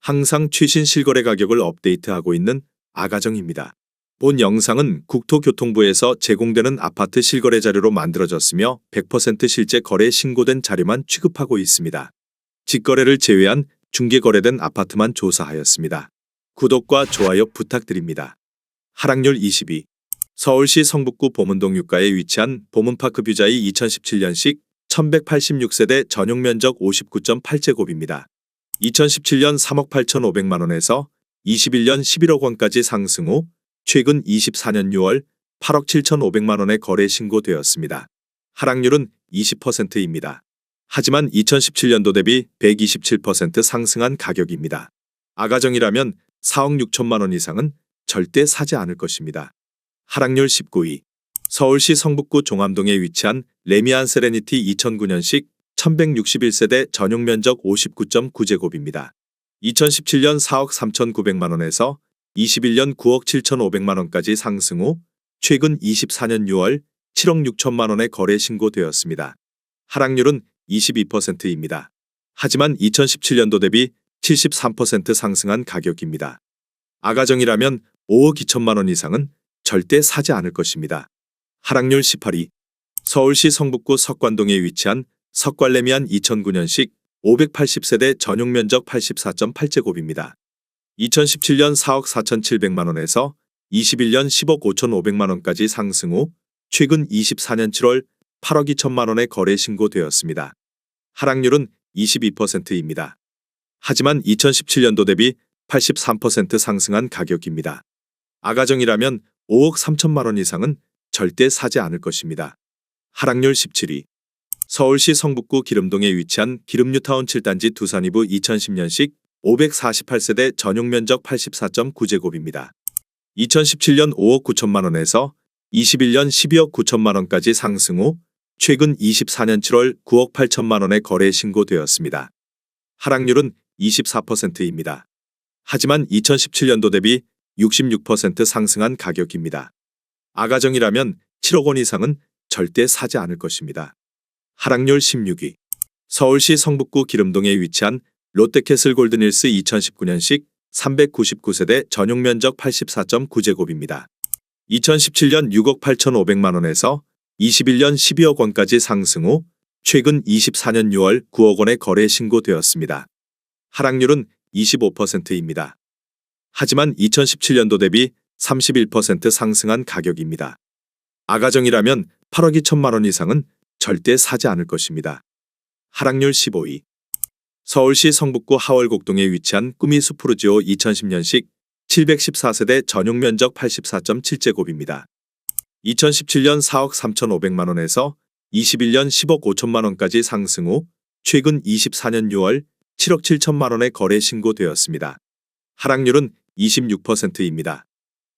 항상 최신 실거래 가격을 업데이트하고 있는 아가정입니다. 본 영상은 국토교통부에서 제공되는 아파트 실거래 자료로 만들어졌으며 100% 실제 거래 신고된 자료만 취급하고 있습니다. 직거래를 제외한 중개 거래된 아파트만 조사하였습니다. 구독과 좋아요 부탁드립니다. 하락률 22. 서울시 성북구 보문동 유가에 위치한 보문파크 뷰자이 2017년식 1186세대 전용 면적 59.8제곱입니다. 2017년 3억 8,500만 원에서 21년 11억 원까지 상승 후 최근 24년 6월 8억 7,500만 원에 거래 신고되었습니다. 하락률은 20%입니다. 하지만 2017년도 대비 127% 상승한 가격입니다. 아가정이라면 4억 6천만 원 이상은 절대 사지 않을 것입니다. 하락률 19위. 서울시 성북구 종암동에 위치한 레미안 세레니티 2009년식 1161세대 전용 면적 59.9제곱입니다. 2017년 4억 3,900만 원에서 21년 9억 7,500만 원까지 상승 후 최근 24년 6월 7억 6천만 원에 거래 신고되었습니다. 하락률은 22%입니다. 하지만 2017년도 대비 73% 상승한 가격입니다. 아가정이라면 5억 2천만 원 이상은 절대 사지 않을 것입니다. 하락률 18위. 서울시 성북구 석관동에 위치한 석관레미안 2009년식 580세대 전용 면적 84.8제곱입니다. 2017년 4억 4,700만 원에서 21년 10억 5,500만 원까지 상승 후 최근 24년 7월 8억 2천만 원에 거래 신고되었습니다. 하락률은 22%입니다. 하지만 2017년도 대비 83% 상승한 가격입니다. 아가정이라면 5억 3천만 원 이상은 절대 사지 않을 것입니다. 하락률 17위. 서울시 성북구 기름동에 위치한 기름뉴타운 7단지 두산이부 2010년식 548세대 전용 면적 84.9제곱입니다. 2017년 5억 9천만 원에서 21년 12억 9천만 원까지 상승 후 최근 24년 7월 9억 8천만 원에 거래 신고되었습니다. 하락률은 24%입니다. 하지만 2017년도 대비 66% 상승한 가격입니다. 아가정이라면 7억 원 이상은 절대 사지 않을 것입니다. 하락률 16위. 서울시 성북구 기름동에 위치한 롯데캐슬 골든힐스 2019년식 399세대 전용 면적 84.9제곱입니다. 2017년 6억 8,500만 원에서 21년 12억 원까지 상승 후 최근 24년 6월 9억 원에 거래 신고되었습니다. 하락률은 25%입니다. 하지만 2017년도 대비 31% 상승한 가격입니다. 아가정이라면 8억 2천만 원 이상은 절대 사지 않을 것입니다. 하락률 15위. 서울시 성북구 하월곡동에 위치한 꿈이 수프루지오 2010년식 714세대 전용 면적 84.7제곱입니다. 2017년 4억 3,500만 원에서 21년 10억 5천만 원까지 상승 후 최근 24년 6월 7억 7천만 원에 거래 신고되었습니다. 하락률은 26%입니다.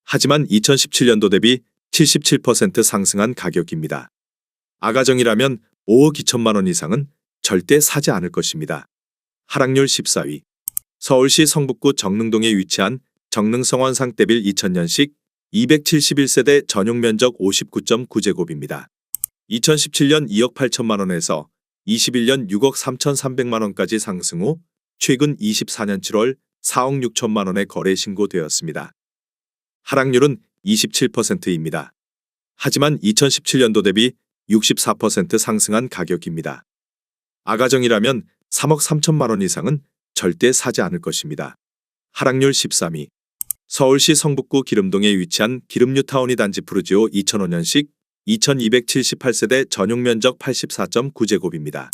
하지만 2017년도 대비 77% 상승한 가격입니다. 아가정이라면 5억 2천만 원 이상은 절대 사지 않을 것입니다. 하락률 14위. 서울시 성북구 정릉동에 위치한 정릉성원 상대빌 2000년식 271세대 전용 면적 59.9제곱입니다. 2017년 2억 8천만 원에서 21년 6억 3,300만 원까지 상승 후 최근 24년 7월 4억 6천만 원에 거래 신고되었습니다. 하락률은 27%입니다. 하지만 2017년도 대비 64% 상승한 가격입니다. 아가정이라면 3억 3천만 원 이상은 절대 사지 않을 것입니다. 하락률 13위. 서울시 성북구 기름동에 위치한 기름뉴타운이 단지 푸르지오 2005년식 2278세대 전용 면적 84.9제곱입니다.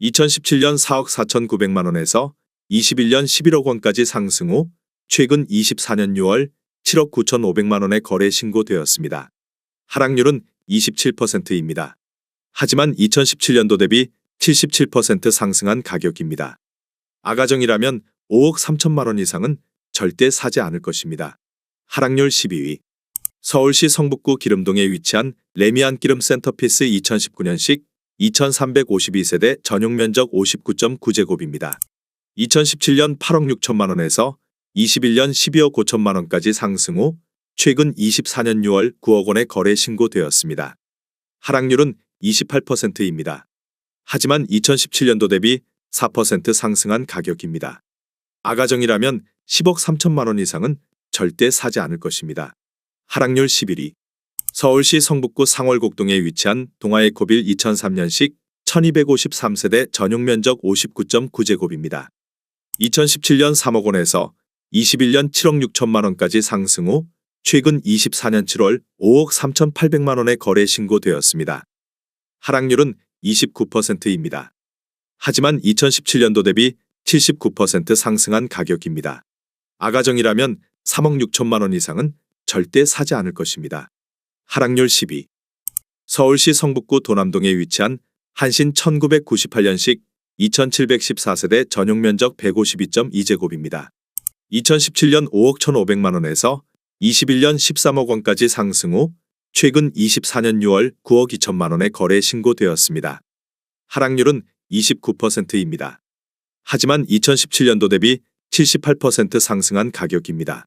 2017년 4억 4,900만 원에서 21년 11억 원까지 상승 후 최근 24년 6월 7억 9,500만 원에 거래 신고되었습니다. 하락률은 27%입니다. 하지만 2017년도 대비 77% 상승한 가격입니다. 아가정이라면 5억 3천만 원 이상은 절대 사지 않을 것입니다. 하락률 12위. 서울시 성북구 기름동에 위치한 레미안 기름 센터피스 2019년식 2352세대 전용 면적 59.9제곱입니다. 2017년 8억 6천만 원에서 21년 12억 5천만 원까지 상승 후 최근 24년 6월 9억 원에 거래 신고되었습니다. 하락률은 28%입니다. 하지만 2017년도 대비 4% 상승한 가격입니다. 아가정이라면 10억 3천만 원 이상은 절대 사지 않을 것입니다. 하락률 11위. 서울시 성북구 상월곡동에 위치한 동아에코빌 2003년식 1253세대 전용 면적 59.9제곱입니다. 2017년 3억 원에서 21년 7억 6천만 원까지 상승 후 최근 24년 7월 5억 3,800만 원에 거래 신고되었습니다. 하락률은 29%입니다. 하지만 2017년도 대비 79% 상승한 가격입니다. 아가정이라면 3억 6천만 원 이상은 절대 사지 않을 것입니다. 하락률 10위. 서울시 성북구 도남동에 위치한 한신 1998년식 2714세대 전용 면적 152.2제곱입니다. 2017년 5억 1,500만 원에서 21년 13억 원까지 상승 후 최근 24년 6월 9억 2천만 원에 거래 신고되었습니다. 하락률은 29%입니다. 하지만 2017년도 대비 78% 상승한 가격입니다.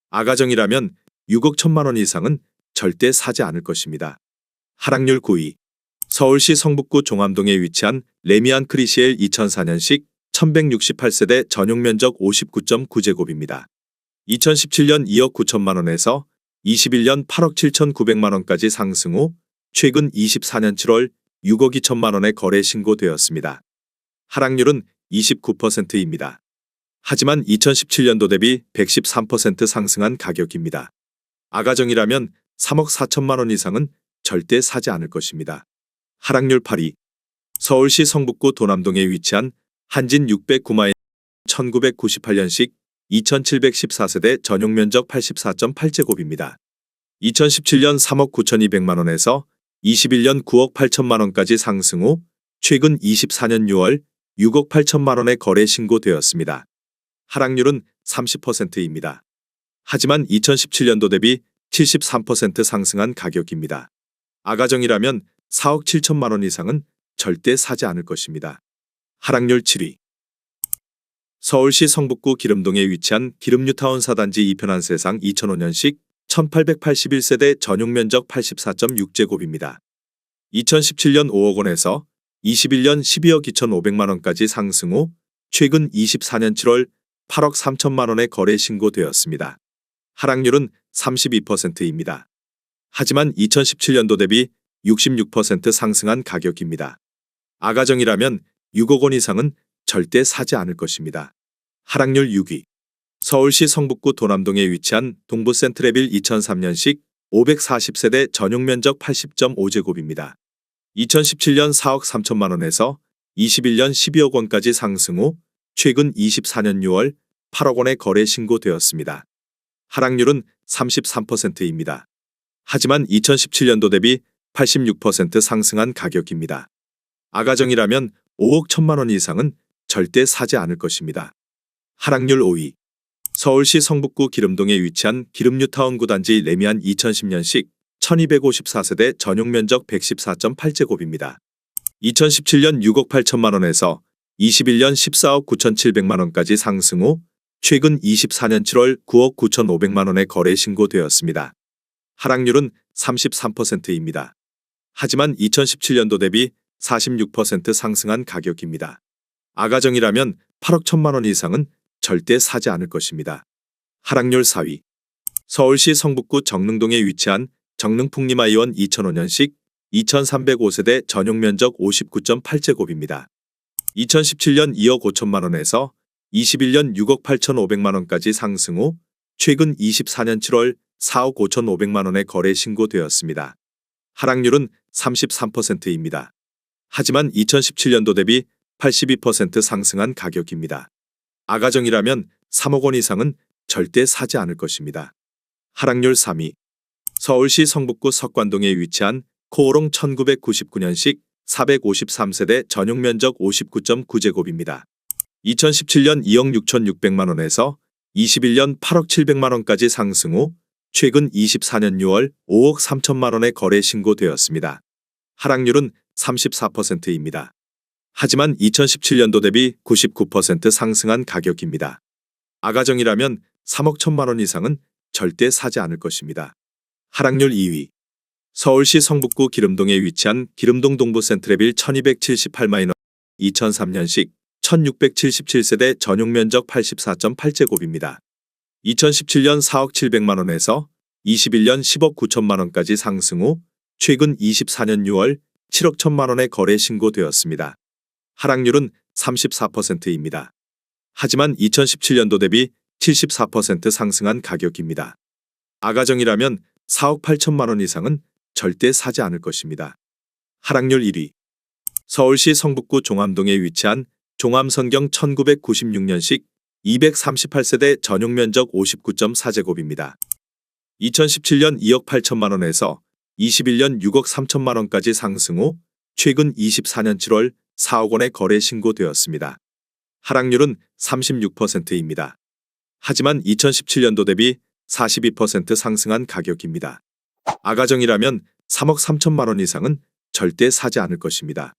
아가정이라면 6억 1천만 원 이상은 절대 사지 않을 것입니다. 하락률 9위. 서울시 성북구 종암동에 위치한 레미안 크리시엘 2004년식 1168세대 전용 면적 59.9제곱입니다. 2017년 2억 9천만 원에서 21년 8억 7,900만 원까지 상승 후 최근 24년 7월 6억 2천만 원에 거래 신고되었습니다. 하락률은 29%입니다. 하지만 2017년도 대비 113% 상승한 가격입니다. 아가정이라면 3억 4천만 원 이상은 절대 사지 않을 것입니다. 하락률 8위. 서울시 성북구 도남동에 위치한 한진 609마일 1998년식 2714세대 전용 면적 84.8제곱입니다. 2017년 3억 9,200만 원에서 21년 9억 8천만 원까지 상승 후 최근 24년 6월 6억 8천만 원에 거래 신고되었습니다. 하락률은 30%입니다. 하지만 2017년도 대비 73% 상승한 가격입니다. 아가정이라면 4억 7천만 원 이상은 절대 사지 않을 것입니다. 하락률 7위. 서울시 성북구 기름동에 위치한 기름뉴타운 사단지 2편한 세상 2005년식 1881세대 전용 면적 84.6제곱입니다. 2017년 5억 원에서 21년 12억 2,500만 원까지 상승 후 최근 24년 7월 8억 3천만 원에 거래 신고되었습니다. 하락률은 32%입니다. 하지만 2017년도 대비 66% 상승한 가격입니다. 아가정이라면 6억 원 이상은 절대 사지 않을 것입니다. 하락률 6위. 서울시 성북구 도남동에 위치한 동부센트레빌 2003년식 540세대 전용 면적 80.5제곱입니다. 2017년 4억 3천만 원에서 21년 12억 원까지 상승 후 최근 24년 6월 8억 원에 거래 신고되었습니다. 하락률은 33%입니다. 하지만 2017년도 대비 86% 상승한 가격입니다. 아가정이라면 5억 1천만 원 이상은 절대 사지 않을 것입니다. 하락률 5위. 서울시 성북구 기름동에 위치한 기름뉴타운 구단지 레미안 2010년식 1254세대 전용 면적 114.8제곱입니다. 2017년 6억 8천만 원에서 21년 14억 9,700만 원까지 상승 후 최근 24년 7월 9억 9,500만 원에 거래 신고되었습니다. 하락률은 33%입니다. 하지만 2017년도 대비 46% 상승한 가격입니다. 아가정이라면 8억 1천만 원 이상은 절대 사지 않을 것입니다. 하락률 4위. 서울시 성북구 정릉동에 위치한 정릉풍림아이원 2005년식 2305세대 전용 면적 59.8제곱입니다. 2017년 2억 5천만 원에서 21년 6억 8,500만 원까지 상승 후 최근 24년 7월 4억 5,500만 원에 거래 신고되었습니다. 하락률은 33%입니다. 하지만 2017년도 대비 82% 상승한 가격입니다. 아가정이라면 3억 원 이상은 절대 사지 않을 것입니다. 하락률 3위. 서울시 성북구 석관동에 위치한 코오롱 1999년식 453세대 전용 면적 59.9제곱입니다. 2017년 2억 6,600만 원에서 21년 8억 700만 원까지 상승 후 최근 24년 6월 5억 3천만 원에 거래 신고되었습니다. 하락률은 34%입니다. 하지만 2017년도 대비 99% 상승한 가격입니다. 아가정이라면 3억 1천만 원 이상은 절대 사지 않을 것입니다. 하락률 2위. 서울시 성북구 기름동에 위치한 기름동 동부센트레빌 1278마이너 2003년식 1677세대 전용 면적 84.8제곱입니다. 2017년 4억 700만 원에서 21년 10억 9천만 원까지 상승 후 최근 24년 6월 7억 1천만 원에 거래 신고되었습니다. 하락률은 34%입니다. 하지만 2017년도 대비 74% 상승한 가격입니다. 아가정이라면 4억 8천만 원 이상은 절대 사지 않을 것입니다. 하락률 1위. 서울시 성북구 종암동에 위치한 종암선경 1996년식 238세대 전용 면적 59.4제곱입니다. 2017년 2억 8천만 원에서 21년 6억 3천만 원까지 상승 후 최근 24년 7월 4억 원에 거래 신고되었습니다. 하락률은 36%입니다. 하지만 2017년도 대비 42% 상승한 가격입니다. 아가정이라면 3억 3천만 원 이상은 절대 사지 않을 것입니다.